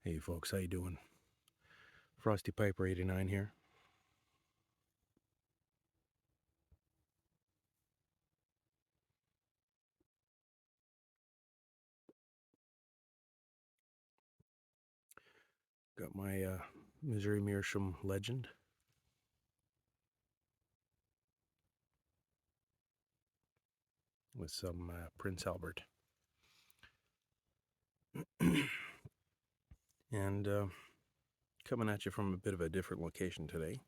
Hey folks, how you doing? Frosty Piper 89 here. Got my Missouri Meerschaum Legend. With some Prince Albert. And coming at you from a bit of a different location today.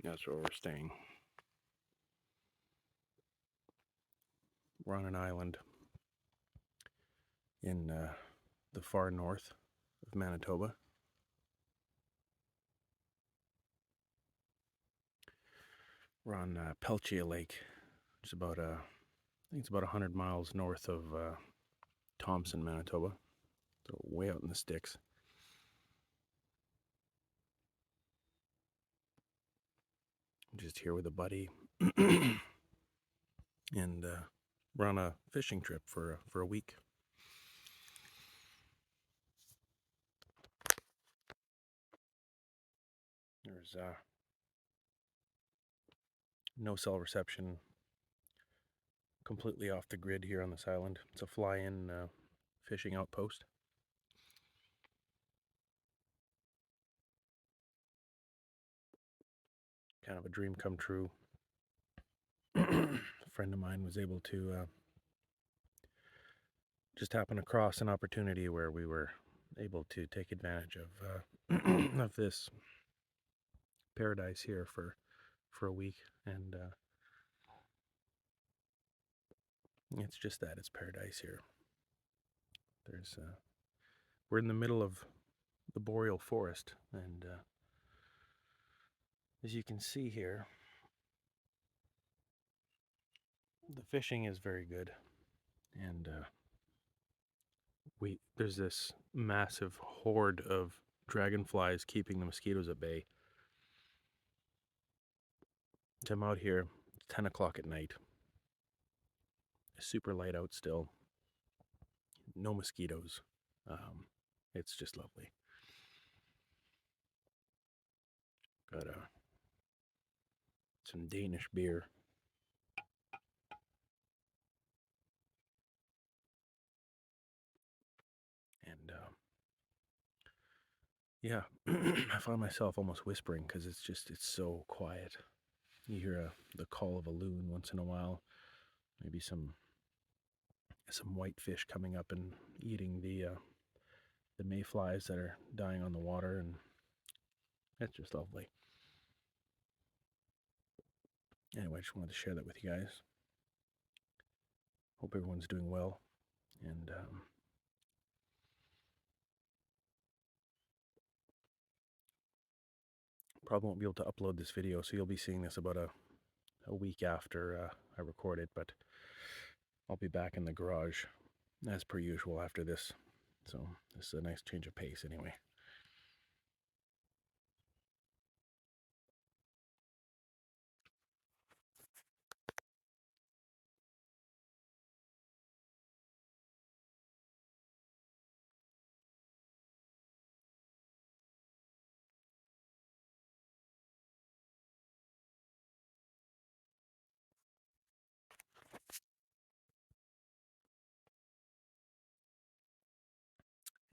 That's where we're staying. We're on an island in the far north of Manitoba. We're on Peltier Lake, which is about I think it's about 100 miles north of Thompson, Manitoba. So way out in the sticks. I'm just here with a buddy, and we're on a fishing trip for a week. There's no cell reception, completely off the grid here on this island. It's a fly-in fishing outpost. Kind of a dream come true. A friend of mine was able to just happen across an opportunity where we were able to take advantage of of this paradise here for a week, and it's just that, it's paradise here. There's we're in the middle of the boreal forest, and as you can see here, the fishing is very good, and there's this massive horde of dragonflies keeping the mosquitoes at bay. So I'm out here, it's 10 o'clock at night. It's super light out still. No mosquitoes. It's just lovely. Got some Danish beer. And yeah, I find myself almost whispering because it's so quiet. You hear the call of a loon once in a while. Maybe some whitefish coming up and eating the mayflies that are dying on the water, and it's just lovely. Anyway, I just wanted to share that with you guys. Hope everyone's doing well, and probably won't be able to upload this video, so you'll be seeing this about a week after I record it, but I'll be back in the garage as per usual after this, so this is a nice change of pace anyway.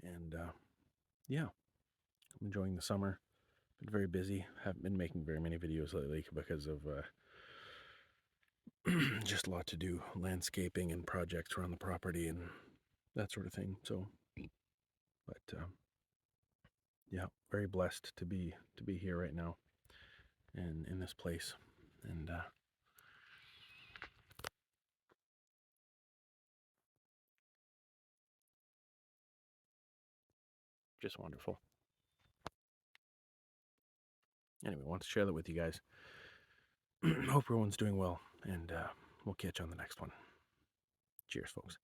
And yeah, I'm enjoying the summer. Been very busy. Haven't been making very many videos lately because of just a lot to do, landscaping and projects around the property and that sort of thing. So, but yeah, very blessed to be here right now and in this place, and just wonderful. Anyway, I want to share that with you guys. Hope everyone's doing well, and we'll catch you on the next one. Cheers, folks.